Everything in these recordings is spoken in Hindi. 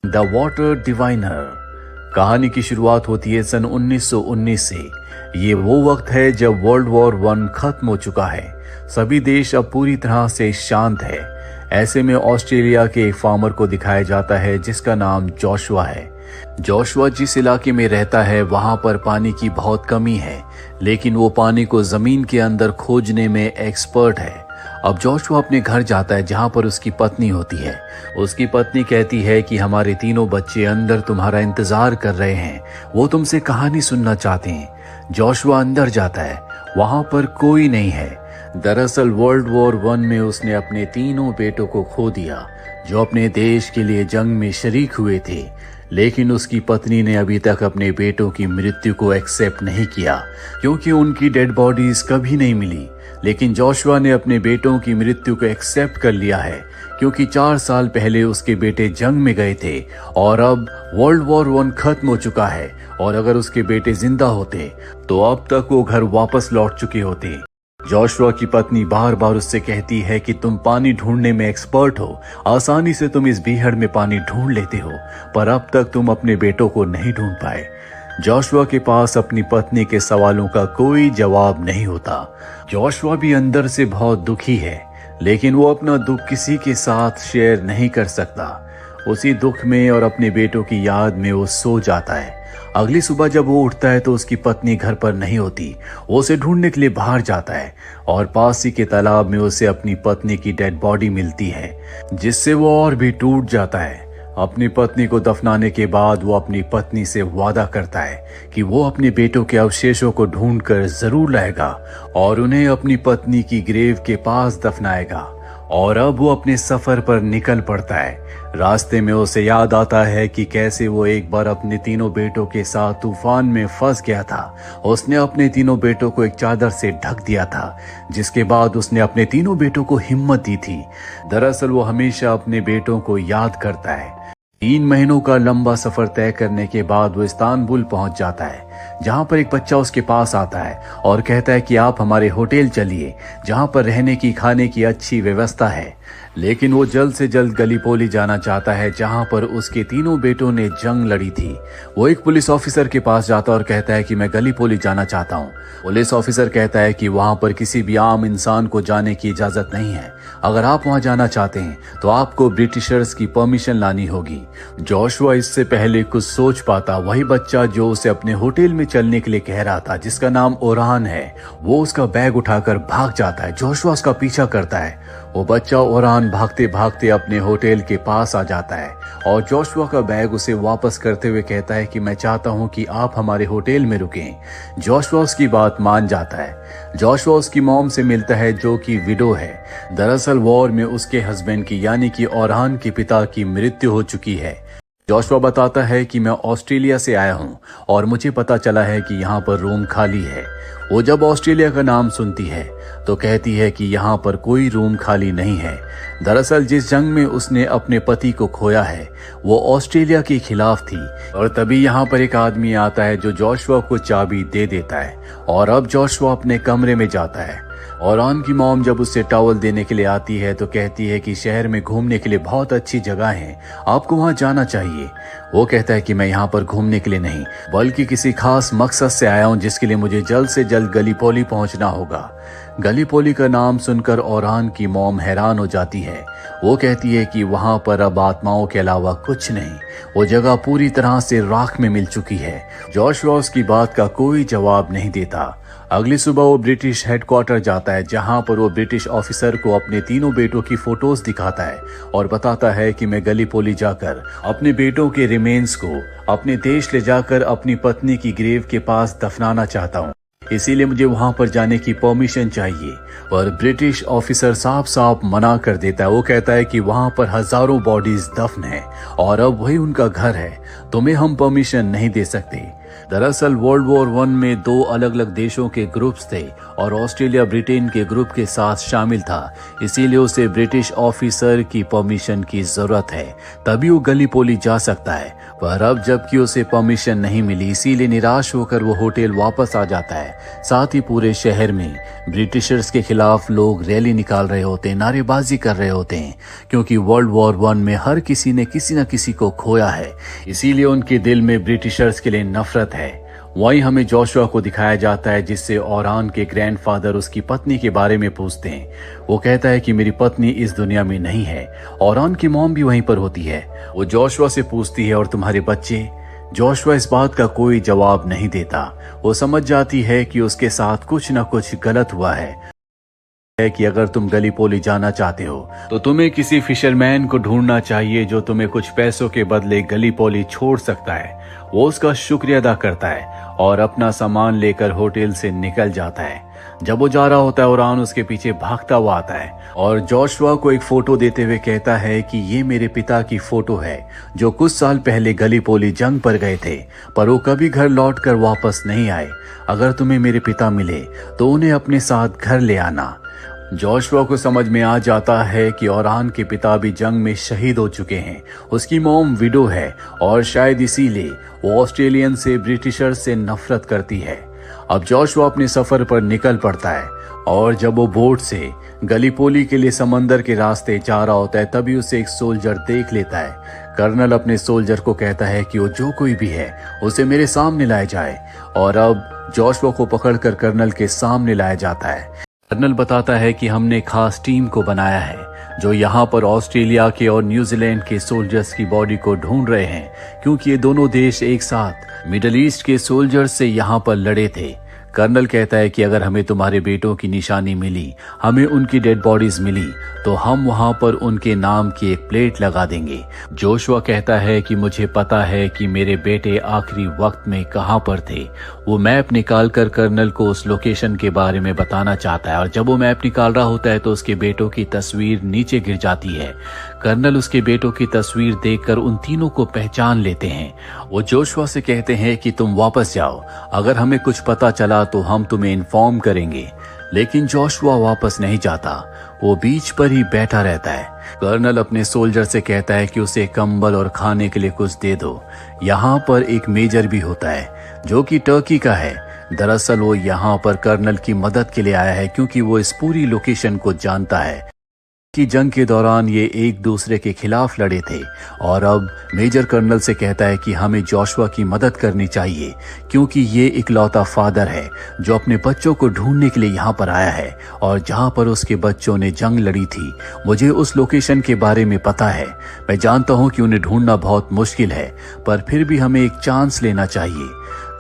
The water diviner. कहानी की शुरुआत होती है सन 1919 से। ये वो वक्त है जब वर्ल्ड वॉर वन खत्म हो चुका है। सभी देश अब पूरी तरह से शांत है। ऐसे में ऑस्ट्रेलिया के एक फार्मर को दिखाया जाता है जिसका नाम जोशुआ है। जोशुआ जिस इलाके में रहता है वहां पर पानी की बहुत कमी है, लेकिन वो पानी को जमीन के अंदर खोजने में एक्सपर्ट है। अब जोशुआ अपने घर जाता है जहां पर उसकी पत्नी होती है। उसकी पत्नी कहती है कि हमारे तीनों बच्चे अंदर तुम्हारा इंतजार कर रहे हैं, वो तुमसे कहानी सुनना चाहते हैं। जोशुआ अंदर जाता है, वहां पर कोई नहीं है। दरअसल वर्ल्ड वॉर वन में उसने अपने तीनों बेटों को खो दिया जो अपने देश के लिए जंग में शरीक हुए थे, लेकिन उसकी पत्नी ने अभी तक अपने बेटों की मृत्यु को एक्सेप्ट नहीं किया क्योंकि उनकी डेड बॉडीज कभी नहीं मिली। लेकिन जोशुआ ने अपने बेटों की मृत्यु को एक्सेप्ट कर लिया है क्योंकि 4 साल पहले उसके बेटे जंग में गए थे और अब वर्ल्ड वॉर वन खत्म हो चुका है और अगर उसके बेटे जिंदा होते तो अब तक वो घर वापस लौट चुके होते। जोशुआ की पत्नी बार बार उससे कहती है कि तुम पानी ढूंढने में एक्सपर्ट हो, आसानी से तुम इस बीहड़ में पानी ढूंढ लेते हो, पर अब तक तुम अपने बेटों को नहीं ढूंढ पाए। जोशुआ के पास अपनी पत्नी के सवालों का कोई जवाब नहीं होता। जोशुआ भी अंदर से बहुत दुखी है, लेकिन वो अपना दुख किसी के साथ शेयर नहीं कर सकता। उसी दुख में और अपने बेटों की याद में वो सो जाता है। अगली सुबह जब वो उठता है तो उसकी पत्नी घर पर नहीं होती। वो उसे ढूंढने के लिए बाहर जाता है और पास ही के तालाब में उसे अपनी पत्नी की डेड बॉडी मिलती है, जिससे वो और भी टूट जाता है। अपनी पत्नी को दफनाने के बाद वो अपनी पत्नी से वादा करता है कि वो अपने बेटों के अवशेषों को ढूंढकर जरूर लाएगा और उन्हें अपनी पत्नी की ग्रेव के पास दफनाएगा। और अब वो अपने सफर पर निकल पड़ता है। रास्ते में उसे याद आता है कि कैसे वो एक बार अपने तीनों बेटों के साथ तूफान में फंस गया था। उसने अपने तीनों बेटों को एक चादर से ढक दिया था, जिसके बाद उसने अपने तीनों बेटों को हिम्मत दी थी। दरअसल वो हमेशा अपने बेटों को याद करता है। 3 महीनों का लंबा सफर तय करने के बाद वो इस्तांबुल पहुंच जाता है, जहां पर एक बच्चा उसके पास आता है और कहता है कि आप हमारे होटल चलिए जहां पर रहने की खाने की अच्छी व्यवस्था है। लेकिन वो जल्द से जल्द गलीपोली जाना चाहता है जहां पर उसके तीनों बेटों ने जंग लड़ी थी। वो एक पुलिस ऑफिसर के पास जाता है और कहता है कि मैं गलीपोली जाना चाहता हूँ। पुलिस ऑफिसर कहता है कि वहां पर किसी भी आम इंसान को जाने की इजाजत नहीं है। अगर आप वहां जाना चाहते हैं तो आपको ब्रिटिशर्स की परमिशन लानी होगी। जोशुआ इससे पहले कुछ सोच पाता, वही बच्चा जो उसे अपने होटल में चलने के लिए कह रहा था, जिसका नाम ओरान है, वो उसका बैग उठाकर भाग जाता है। जोशुआ उसका पीछा करता है। वो बच्चा ओरान भागते भागते अपने होटल के पास आ जाता है और जोशुआ का बैग उसे वापस करते हुए कहता है कि मैं चाहता हूं कि आप हमारे होटल में रुकें। जोशुआ उसकी बात मान जाता है। जोशुआ उसकी मॉम से मिलता है जो कि विडो है। दरअसल वॉर में उसके हस्बैंड की यानी कि ओरान के पिता की मृत्यु हो चुकी है। जोशुआ बताता है कि मैं ऑस्ट्रेलिया से आया हूं और मुझे पता चला है कि यहाँ पर रूम खाली है। वो जब ऑस्ट्रेलिया का नाम सुनती है तो कहती है कि यहाँ पर कोई रूम खाली नहीं है। दरअसल जिस जंग में उसने अपने पति को खोया है वो ऑस्ट्रेलिया के खिलाफ थी। और तभी यहाँ पर एक आदमी आता है जो जोशुआ को चाबी दे देता है और अब जोशुआ अपने कमरे में जाता है। ओरान की मॉम जब उससे टॉवल देने के लिए आती है तो कहती है कि शहर में घूमने के लिए बहुत अच्छी जगह है, आपको वहां जाना चाहिए। वो कहता है कि मैं यहाँ पर घूमने के लिए नहीं बल्कि किसी खास मकसद से आया हूँ जिसके लिए मुझे जल्द से जल्द गलीपोली पहुंचना होगा। गलीपोली का नाम सुनकर ओरान की मॉम हैरान हो जाती है। वो कहती है कि वहां पर अब आत्माओं के अलावा कुछ नहीं, वो जगह पूरी तरह से राख में मिल चुकी है। जोशुआ उसकी बात का कोई जवाब नहीं देता। अगली सुबह वो ब्रिटिश हेडक्वार्टर जाता है जहां पर वो ब्रिटिश ऑफिसर को अपने तीनों बेटों की फोटोज दिखाता है और बताता है कि मैं गलीपोली जाकर अपने बेटों के रिमेन्स को अपने देश ले जाकर अपनी पत्नी की ग्रेव के पास दफनाना चाहता हूँ, इसीलिए मुझे वहां पर जाने की परमिशन चाहिए। पर ब्रिटिश ऑफिसर साफ साफ मना कर देता है। वो कहता है कि वहां पर हजारों बॉडीज दफन है और अब वही उनका घर है, तुम्हें हम परमिशन नहीं दे सकते। दरअसल वर्ल्ड वॉर वन में 2 अलग अलग देशों के ग्रुप्स थे और ऑस्ट्रेलिया ब्रिटेन के ग्रुप के साथ शामिल था, इसीलिए उसे ब्रिटिश ऑफिसर की परमिशन की जरूरत है, तभी वो गलीपोली जा सकता है। पर अब जबकि उसे परमिशन नहीं मिली, इसीलिए निराश होकर वो होटल वापस आ जाता है। साथ ही पूरे शहर में ब्रिटिशर्स के खिलाफ लोग रैली निकाल रहे होते हैं, नारेबाजी कर रहे होते हैं, क्योंकि वर्ल्ड वॉर वन में हर किसी ने किसी न किसी को खोया है, इसीलिए उनके दिल में ब्रिटिशर्स के लिए नफरत है। वहीं हमें जोशुआ को दिखाया जाता है, जिससे ओरान के ग्रैंडफादर उसकी पत्नी के बारे में पूछते हैं। वो कहता है कि मेरी पत्नी इस दुनिया में नहीं है। ओरान की मॉम भी वहीं पर होती है। वो जोशुआ से पूछती है, और तुम्हारे बच्चे? जोशुआ इस बात का कोई जवाब नहीं देता। वो समझ जाती है कि उसके साथ कुछ न कुछ गलत हुआ है कि अगर तुम गलीपोली जाना चाहते हो तो तुम्हें किसी फिशरमैन को ढूंढना चाहिए जो तुम्हें कुछ पैसों के बदले गलीपोली छोड़ सकता है। वो उसका शुक्रिया अदा करता है और अपना सामान लेकर होटल से निकल जाता है। जब वो जा रहा होता है, ओरान उसके पीछे भागता हुआ आता है और जोशुआ को एक फोटो देते हुए कहता है कि ये मेरे पिता की फोटो है जो कुछ साल पहले गलीपोली जंग पर गए थे, पर वो कभी घर लौटकर वापस नहीं आए। अगर तुम्हें मेरे पिता मिले तो उन्हें अपने साथ घर ले आना। जोशुआ को समझ में आ जाता है कि ओरान के पिता भी जंग में शहीद हो चुके हैं। उसकी मॉम विडो है और शायद इसीलिए वो ऑस्ट्रेलियन से, ब्रिटिशर से नफरत करती है। अब जोशुआ अपने सफर पर निकल पड़ता है और जब वो बोट से गलीपोली के लिए समंदर के रास्ते जा रहा होता है, तभी उसे एक सोल्जर देख लेता है। कर्नल अपने सोल्जर को कहता है कि वो जो कोई भी है उसे मेरे सामने लाया जाए, और अब जोशुआ को पकड़कर कर्नल के सामने लाया जाता है। कर्नल बताता है कि हमने खास टीम को बनाया है जो यहाँ पर ऑस्ट्रेलिया के और न्यूजीलैंड के सोल्जर्स की बॉडी को ढूंढ रहे हैं, क्योंकि ये दोनों देश एक साथ मिडिल ईस्ट के सोल्जर्स से यहाँ पर लड़े थे। कर्नल कहता है कि अगर हमें तुम्हारे बेटों की निशानी मिली, हमें उनकी डेड बॉडीज मिली, तो हम वहां पर उनके नाम की एक प्लेट लगा देंगे। जोशुआ कहता है कि मुझे पता है कि मेरे बेटे आखिरी वक्त में कहां पर थे। वो मैप निकाल कर कर्नल को उस लोकेशन के बारे में बताना चाहता है, और जब वो मैप निकाल रहा होता है तो उसके बेटों की तस्वीर नीचे गिर जाती है। कर्नल उसके बेटों की तस्वीर देखकर उन तीनों को पहचान लेते हैं। वो जोशुआ से कहते हैं कि तुम वापस जाओ, अगर हमें कुछ पता चला तो हम तुम्हें इन्फॉर्म करेंगे। लेकिन जोशुआ वापस नहीं जाता, वो बीच पर ही बैठा रहता है। कर्नल अपने सोल्जर से कहता है कि उसे कंबल और खाने के लिए कुछ दे दो। यहाँ पर एक मेजर भी होता है जो कि टर्की का है। दरअसल वो यहाँ पर कर्नल की मदद के लिए आया है, क्योंकि वो इस पूरी लोकेशन को जानता है कि जंग के दौरान ये एक दूसरे के खिलाफ लड़े थे। और अब मेजर कर्नल से कहता है कि हमें जोशुआ की मदद करनी चाहिए, क्योंकि ये इकलौता फादर है जो अपने बच्चों को ढूंढने के लिए यहाँ पर आया है, और जहाँ पर उसके बच्चों ने जंग लड़ी थी मुझे उस लोकेशन के बारे में पता है। मैं जानता हूँ कि उन्हें ढूंढना बहुत मुश्किल है, पर फिर भी हमें एक चांस लेना चाहिए।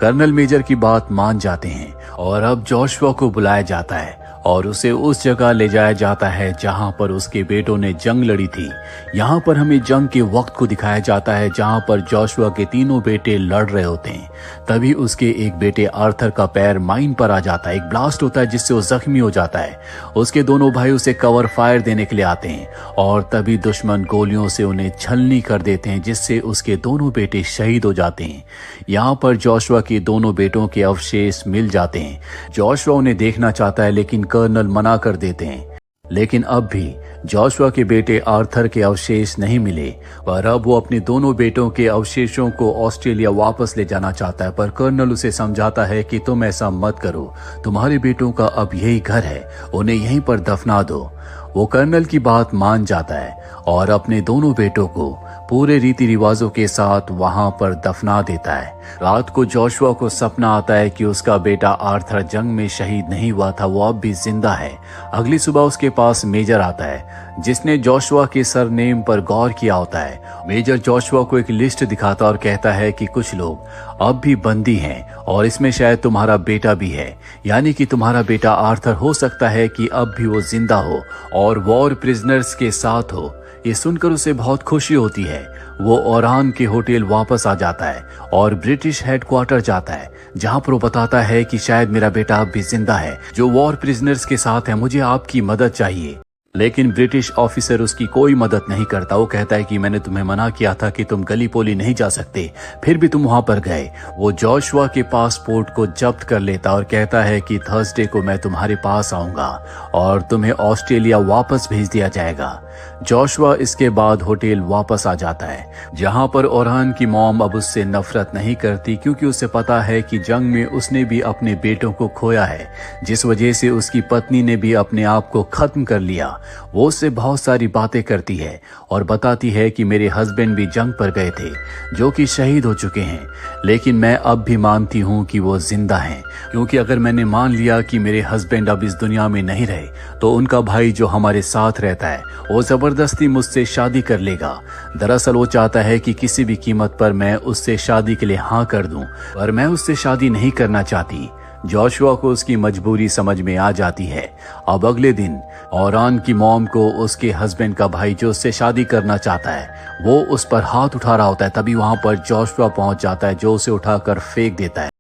कर्नल मेजर की बात मान जाते हैं और अब जोशुआ को बुलाया जाता है और उसे उस जगह ले जाया जाता है जहां पर उसके बेटों ने जंग लड़ी थी। यहाँ पर हमें जंग के वक्त को दिखाया जाता है जहां पर जोशुआ के तीनों बेटे लड़ रहे होते हैं। तभी उसके एक बेटे आर्थर का पैर माइन पर आ जाता है, एक ब्लास्ट होता है जिससे वो जख्मी हो जाता है। उसके दोनों भाई उसे कवर फायर देने के लिए आते हैं और तभी दुश्मन गोलियों से उन्हें छलनी कर देते हैं, जिससे उसके दोनों बेटे शहीद हो जाते हैं। यहाँ पर जोशुआ के दोनों बेटों के अवशेष मिल जाते हैं। जोशुआ उन्हें देखना चाहता है, लेकिन कर्नल मना कर देते हैं। लेकिन अब भी जोशुआ के बेटे आर्थर के अवशेष नहीं मिले, पर अब वो अपने दोनों बेटों के अवशेषों को ऑस्ट्रेलिया वापस ले जाना चाहता है। पर कर्नल उसे समझाता है कि तुम ऐसा मत करो, तुम्हारे बेटों का अब यही घर है, उन्हें यहीं पर दफना दो। वो कर्नल की बात मान जाता है और अपने दोनों बेटों को पूरे रीति रिवाजों के साथ वहां पर दफना देता है। रात को जोशुआ को सपना आता है कि उसका बेटा आर्थर जंग में शहीद नहीं हुआ था, वो अब भी जिंदा है। अगली सुबह उसके पास मेजर आता है जिसने जोशुआ के सरनेम पर गौर किया होता है। मेजर जोशुआ को एक लिस्ट दिखाता और कहता है कि कुछ लोग अब भी बंदी हैं और इसमें शायद तुम्हारा बेटा भी है, यानी कि तुम्हारा बेटा आर्थर हो सकता है कि अब भी वो जिंदा हो और वॉर प्रिजनर्स के साथ हो। ये सुनकर उसे बहुत खुशी होती है। वो ओरान के होटल वापस आ जाता है और ब्रिटिश हेडक्वार्टर जाता है, जहां पर वो बताता है कि शायद मेरा बेटा अब भी जिंदा है जो वॉर प्रिजनर्स के साथ है, मुझे आपकी मदद चाहिए। लेकिन ब्रिटिश ऑफिसर उसकी कोई मदद नहीं करता। वो कहता है कि मैंने तुम्हें मना किया था कि तुम गली पोली नहीं जा सकते, फिर भी तुम वहां पर गए। वो जोशुआ के पासपोर्ट को जब्त कर लेता और कहता है कि थर्सडे को मैं तुम्हारे पास आऊंगा और तुम्हें ऑस्ट्रेलिया वापस भेज दिया जाएगा। जोशुआ इसके बाद होटल वापस आ जाता है, जहां पर ओरहान की मॉम अब उससे नफरत नहीं करती, क्योंकि उसे पता है कि जंग में उसने भी अपने बेटों को खोया है, जिस वजह से उसकी पत्नी ने भी अपने आप को खत्म कर लिया। वो उससे बहुत सारी बातें करती है और बताती है कि मेरे हस्बैंड भी जंग पर गए थे, जो कि शहीद हो चुके हैं, लेकिन मैं अब भी मानती हूँ कि वो जिंदा हैं, क्योंकि अगर मैंने मान लिया कि मेरे हस्बैंड अब इस दुनिया में नहीं रहे तो उनका भाई जो हमारे साथ रहता है वो जबरदस्ती मुझसे शादी कर लेगा। दरअसल वो चाहता है कि किसी भी कीमत पर मैं उससे शादी के लिए हाँ कर दूं, पर मैं उससे शादी नहीं करना चाहती। जोशुआ को उसकी मजबूरी समझ में आ जाती है। अब अगले दिन ओरहान की मॉम को उसके हस्बैंड का भाई जो उससे शादी करना चाहता है वो उस पर हाथ उठा रहा होता है, तभी वहां पर जोशुआ पहुंच जाता है, जो उसे उठाकर फेंक देता है।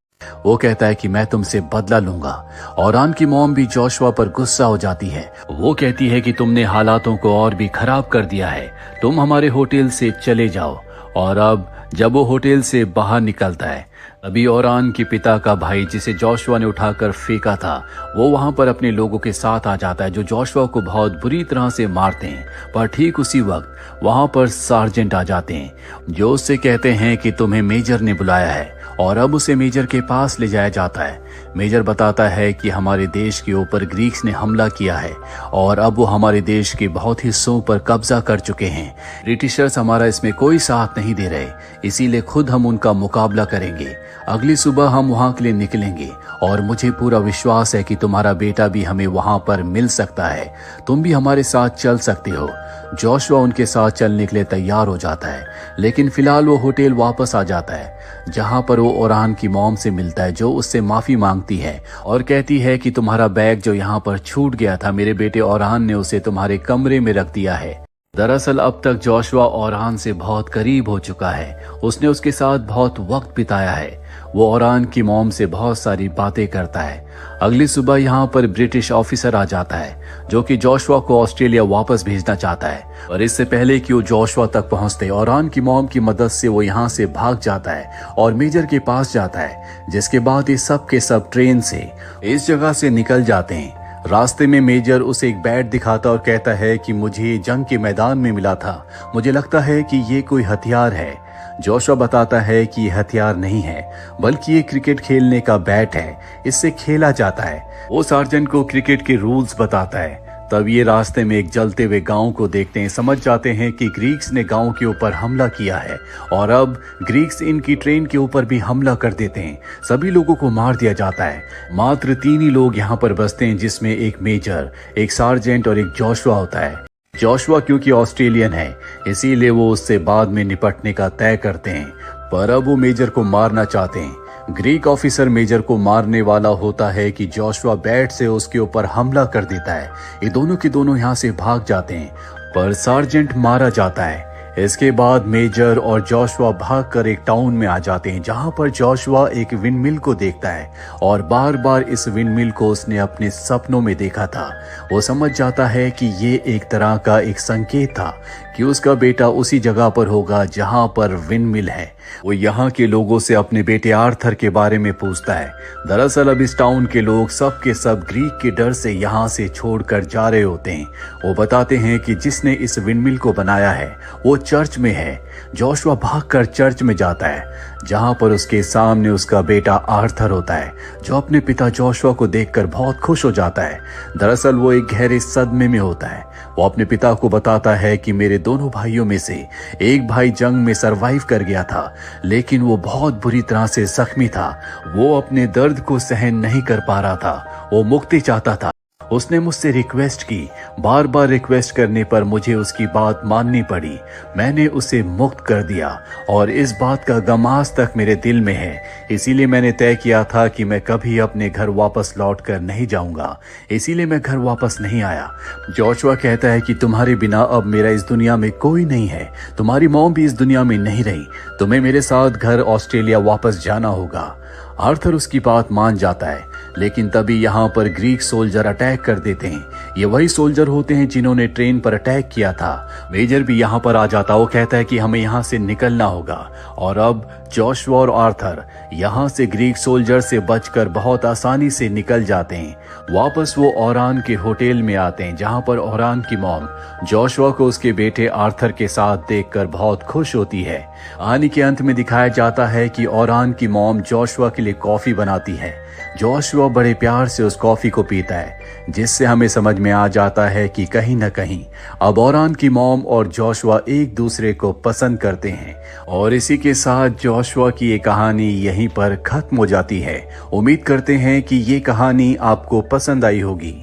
वो कहता है कि मैं तुमसे बदला लूंगा। ओरहान की मॉम भी जोशुआ पर गुस्सा हो जाती है। वो कहती है कि तुमने हालातों को और भी खराब कर दिया है, तुम हमारे होटल से चले जाओ। और अब जब वो होटल से बाहर निकलता है तभी ओरहान के पिता का भाई, जिसे जोशुआ ने उठाकर फेंका था, वो वहां पर अपने लोगों के साथ आ जाता है, जो जोशुआ को बहुत बुरी तरह से मारते हैं। पर ठीक उसी वक्त वहां पर सार्जेंट आ जाते हैं, जो उससे कहते हैं कि तुम्हें मेजर ने बुलाया है, और अब उसे मेजर के पास ले जाया जाता है। मेजर बताता है कि हमारे देश के ऊपर ग्रीक्स ने हमला किया है और अब वो हमारे देश के बहुत हिस्सों पर कब्जा कर चुके हैं। ब्रिटिशर्स हमारा इसमें कोई साथ नहीं दे रहे, इसीलिए खुद हम उनका मुकाबला करेंगे। अगली सुबह हम वहां के लिए निकलेंगे और मुझे पूरा विश्वास है कि तुम्हारा बेटा भी हमें वहां पर मिल सकता है, तुम भी हमारे साथ चल सकते हो। जोशुआ उनके साथ चलने के लिए तैयार हो जाता है, लेकिन फिलहाल वो होटल वापस आ जाता है, जहां पर वो ओरहान की मॉम से मिलता है, जो उससे माफी मांगती है और कहती है कि तुम्हारा बैग जो यहाँ पर छूट गया था, मेरे बेटे ओरहान ने उसे तुम्हारे कमरे में रख दिया है। दरअसल अब तक जोशुआ ओरहान से बहुत करीब हो चुका है, उसने उसके साथ बहुत वक्त बिताया है। वो ओरहान की मॉम से बहुत सारी बातें करता है। अगली सुबह यहाँ पर ब्रिटिश ऑफिसर आ जाता है, जो कि जोशुआ को ऑस्ट्रेलिया वापस भेजना चाहता है, और इससे पहले कि वो जोशुआ तक पहुंचते ओरहान की मॉम की मदद से वो यहाँ से भाग जाता है और मेजर के पास जाता है, जिसके बाद ये सब के सब ट्रेन से इस जगह से निकल जाते हैं। रास्ते में मेजर उसे एक बैट दिखाता और कहता है कि मुझे जंग के मैदान में मिला था, मुझे लगता है कि ये कोई हथियार है। जोशुआ बताता है कि ये हथियार नहीं है, बल्कि ये क्रिकेट खेलने का बैट है, इससे खेला जाता है। वो सार्जेंट को क्रिकेट के रूल्स बताता है। तब ये रास्ते में एक जलते हुए गांव को देखते हैं, समझ जाते हैं कि ग्रीक्स ने गांव के ऊपर हमला किया है और अब ग्रीक्स इनकी ट्रेन के ऊपर भी हमला कर देते हैं। सभी लोगों को मार दिया जाता है। मात्र 3 ही लोग यहाँ पर बचते हैं, जिसमें एक मेजर, एक सार्जेंट और एक जोशुआ होता है। जोशुआ क्योंकि ऑस्ट्रेलियन है, इसीलिए वो उससे बाद में निपटने का तय करते हैं, पर अब वो मेजर को मारना चाहते हैं। ग्रीक ऑफिसर मेजर को मारने वाला होता है कि जोशुआ बैट से उसके ऊपर हमला कर देता है। ये दोनों के दोनों यहाँ से भाग जाते हैं, पर सार्जेंट मारा जाता है। इसके बाद मेजर और जोशुआ भागकर एक टाउन में आ जाते हैं, जहां पर जोशुआ एक विंडमिल को देखता है और बार बार इस विंडमिल को उसने अपने सपनों में देखा था। वो समझ जाता है कि ये एक तरह का एक संकेत था कि उसका बेटा उसी जगह पर होगा जहां पर विंडमिल है। वो यहाँ के लोगों से अपने बेटे आर्थर के बारे में पूछता है। दरअसल अब इस टाउन के लोग सब के सब ग्रीक के डर से यहाँ से छोड़कर जा रहे होते हैं। वो बताते हैं कि जिसने इस विंडमिल को बनाया है वो चर्च में है। जोशुआ भागकर चर्च में जाता है, जहां पर उसके सामने उसका बेटा आर्थर होता है, जो अपने पिता जोशुआ को देखकर बहुत खुश हो जाता है। दरअसल वो एक गहरे सदमे में होता है। वो अपने पिता को बताता है कि मेरे दोनों भाइयों में से एक भाई जंग में सरवाइव कर गया था, लेकिन वो बहुत बुरी तरह से जख्मी था। वो अपने दर्द को सहन नहीं कर पा रहा था, वो मुक्ति चाहता था। उसने मुझसे रिक्वेस्ट की, बार बार रिक्वेस्ट करने पर मुझे उसकी बात माननी पड़ी। मैंने उसे मुक्त कर दिया और इस बात का गम आज तक मेरे दिल में है। इसीलिए मैंने तय किया था कि मैं कभी अपने घर वापस लौट कर नहीं जाऊंगा, इसीलिए मैं घर वापस नहीं आया। जोशुआ कहता है कि तुम्हारे बिना अब मेरा इस दुनिया में कोई नहीं है, तुम्हारी मॉम भी इस दुनिया में नहीं रही, तुम्हें मेरे साथ घर ऑस्ट्रेलिया वापस जाना होगा। आर्थर उसकी बात मान जाता है, लेकिन तभी यहाँ पर ग्रीक सोल्जर अटैक कर देते हैं। ये वही सोल्जर होते हैं जिन्होंने ट्रेन पर अटैक किया था। मेजर भी यहाँ पर आ जाता, वो कहता है कि हमें यहाँ से निकलना होगा। और अब जोशुआ और आर्थर यहाँ से ग्रीक सोल्जर से बचकर बहुत आसानी से निकल जाते हैं। वापस वो ओरान के होटल में आते हैं, जहाँ पर ओरान की मॉम जोशुआ को उसके बेटे आर्थर के साथ देखकर बहुत खुश होती है। कहानी के अंत में दिखाया जाता है कि ओरान की मॉम जोशुआ के लिए कॉफी बनाती है। जोशुआ बड़े प्यार से उस कॉफी को पीता है, जिससे हमें समझ में आ जाता है कि कहीं न कहीं अब ओरान की मॉम और जोशुआ एक दूसरे को पसंद करते हैं। और इसी के साथ जोशुआ की ये कहानी यहीं पर खत्म हो जाती है। उम्मीद करते हैं कि ये कहानी आपको पसंद आई होगी।